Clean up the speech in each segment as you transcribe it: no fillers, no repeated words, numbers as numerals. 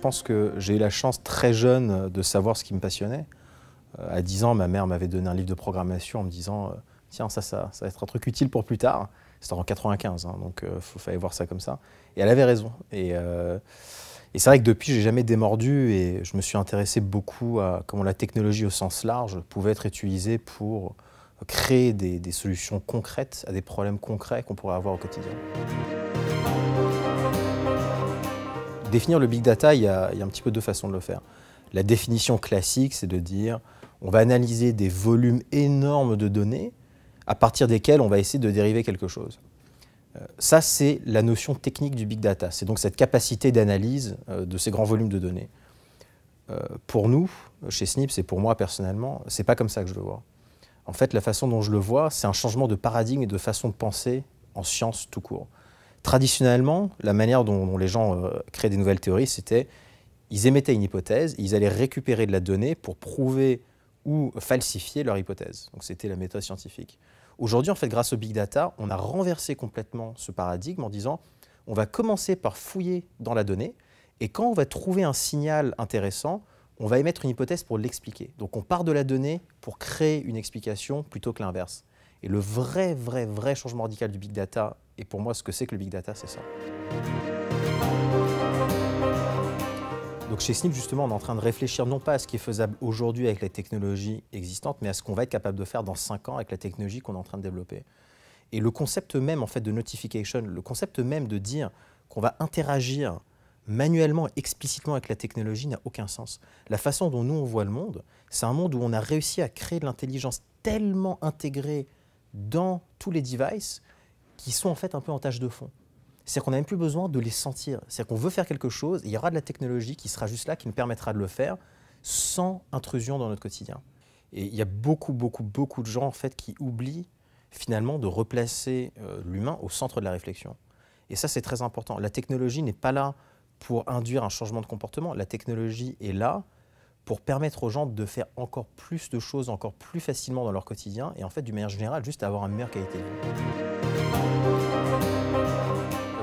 pense que j'ai eu la chance très jeune de savoir ce qui me passionnait. À 10 ans, ma mère m'avait donné un livre de programmation en me disant « Tiens, ça va être un truc utile pour plus tard ». C'était en 95, hein, donc il fallait voir ça comme ça. Et elle avait raison. Et c'est vrai que depuis, j'ai jamais démordu et je me suis intéressé beaucoup à comment la technologie au sens large pouvait être utilisée pour créer des solutions concrètes à des problèmes concrets qu'on pourrait avoir au quotidien. Définir le big data, il y a un petit peu deux façons de le faire. La définition classique, c'est de dire on va analyser des volumes énormes de données à partir desquels on va essayer de dériver quelque chose. Ça, c'est la notion technique du big data. C'est donc cette capacité d'analyse de ces grands volumes de données. Pour nous, chez Snips et pour moi personnellement, c'est pas comme ça que je le vois. En fait, la façon dont je le vois, c'est un changement de paradigme et de façon de penser en sciences tout court. Traditionnellement, la manière dont les gens créaient des nouvelles théories, c'était ils émettaient une hypothèse, ils allaient récupérer de la donnée pour prouver ou falsifier leur hypothèse. Donc c'était la méthode scientifique. Aujourd'hui, en fait, grâce au big data, on a renversé complètement ce paradigme en disant on va commencer par fouiller dans la donnée et quand on va trouver un signal intéressant, on va émettre une hypothèse pour l'expliquer. Donc on part de la donnée pour créer une explication plutôt que l'inverse. Et le vrai changement radical du big data, et pour moi ce que c'est que le big data, c'est ça. Donc chez Snips, justement, on est en train de réfléchir non pas à ce qui est faisable aujourd'hui avec les technologies existantes, mais à ce qu'on va être capable de faire dans 5 ans avec la technologie qu'on est en train de développer. Et le concept même en fait, de notification, le concept même de dire qu'on va interagir manuellement, explicitement avec la technologie n'a aucun sens. La façon dont nous on voit le monde, c'est un monde où on a réussi à créer de l'intelligence tellement intégrée dans tous les devices qui sont en fait un peu en tâche de fond. C'est-à-dire qu'on n'a même plus besoin de les sentir. C'est-à-dire qu'on veut faire quelque chose, et il y aura de la technologie qui sera juste là, qui nous permettra de le faire sans intrusion dans notre quotidien. Et il y a beaucoup de gens en fait, qui oublient finalement de replacer l'humain au centre de la réflexion. Et ça, c'est très important. La technologie n'est pas là pour induire un changement de comportement. La technologie est là pour permettre aux gens de faire encore plus de choses, encore plus facilement dans leur quotidien, et en fait, d'une manière générale, juste avoir une meilleure qualité de vie.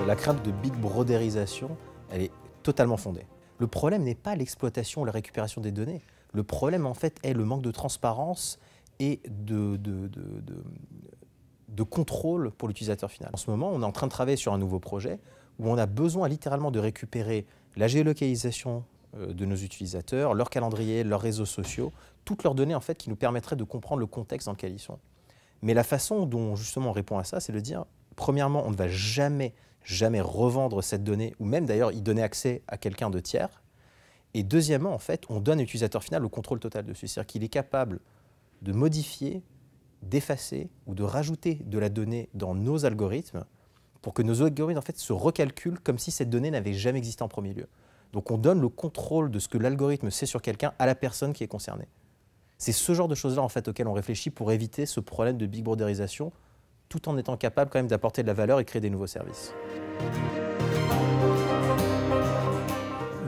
La crainte de big brotherisation, elle est totalement fondée. Le problème n'est pas l'exploitation ou la récupération des données. Le problème, en fait, est le manque de transparence et de contrôle pour l'utilisateur final. En ce moment, on est en train de travailler sur un nouveau projet où on a besoin littéralement de récupérer la géolocalisation de nos utilisateurs, leur calendrier, leurs réseaux sociaux, toutes leurs données en fait, qui nous permettraient de comprendre le contexte dans lequel ils sont. Mais la façon dont justement on répond à ça, c'est de dire, premièrement, on ne va jamais revendre cette donnée, ou même d'ailleurs y donner accès à quelqu'un de tiers. Et deuxièmement, en fait, on donne à l'utilisateur final le contrôle total dessus. C'est-à-dire qu'il est capable de modifier, d'effacer ou de rajouter de la donnée dans nos algorithmes pour que nos algorithmes en fait, se recalculent comme si cette donnée n'avait jamais existé en premier lieu. Donc on donne le contrôle de ce que l'algorithme sait sur quelqu'un à la personne qui est concernée. C'est ce genre de choses-là en fait, auxquelles on réfléchit pour éviter ce problème de big brotherisation, tout en étant capable quand même d'apporter de la valeur et créer des nouveaux services.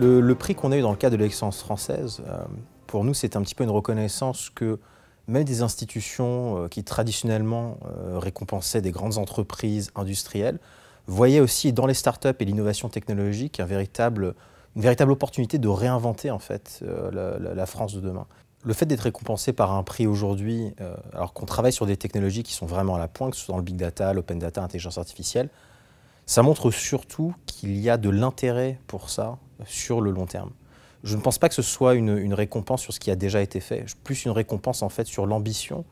Le prix qu'on a eu dans le cadre de l'excellence française, pour nous, c'est un petit peu une reconnaissance que même des institutions qui traditionnellement récompensaient des grandes entreprises industrielles, voyaient aussi dans les startups et l'innovation technologique une véritable opportunité de réinventer en fait, la France de demain. Le fait d'être récompensé par un prix aujourd'hui, alors qu'on travaille sur des technologies qui sont vraiment à la pointe, que ce soit dans le big data, l'open data, l'intelligence artificielle, ça montre surtout qu'il y a de l'intérêt pour ça sur le long terme. Je ne pense pas que ce soit une récompense sur ce qui a déjà été fait, plus une récompense en fait sur l'ambition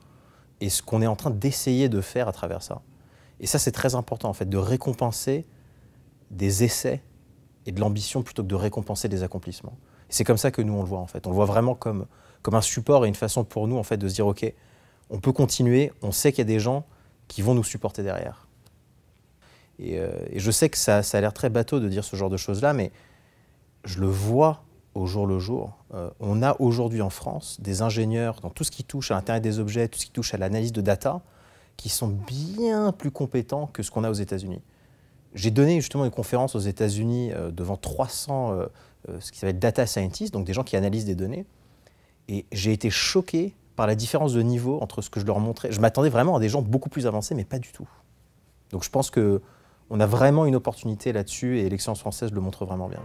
et ce qu'on est en train d'essayer de faire à travers ça. Et ça, c'est très important en fait, de récompenser des essais et de l'ambition plutôt que de récompenser des accomplissements. C'est comme ça que nous, on le voit en fait. On le voit vraiment comme un support et une façon pour nous en fait, de se dire « Ok, on peut continuer, on sait qu'il y a des gens qui vont nous supporter derrière. » Et je sais que ça a l'air très bateau de dire ce genre de choses-là, mais je le vois au jour le jour. On a aujourd'hui en France des ingénieurs dans tout ce qui touche à l'Internet des objets, tout ce qui touche à l'analyse de data, qui sont bien plus compétents que ce qu'on a aux États-Unis. J'ai donné justement une conférence aux États-Unis devant 300 ce qui s'appelle data scientists, donc des gens qui analysent des données, et j'ai été choqué par la différence de niveau entre ce que je leur montrais. Je m'attendais vraiment à des gens beaucoup plus avancés, mais pas du tout. Donc je pense qu'on a vraiment une opportunité là-dessus, et l'excellence française le montre vraiment bien.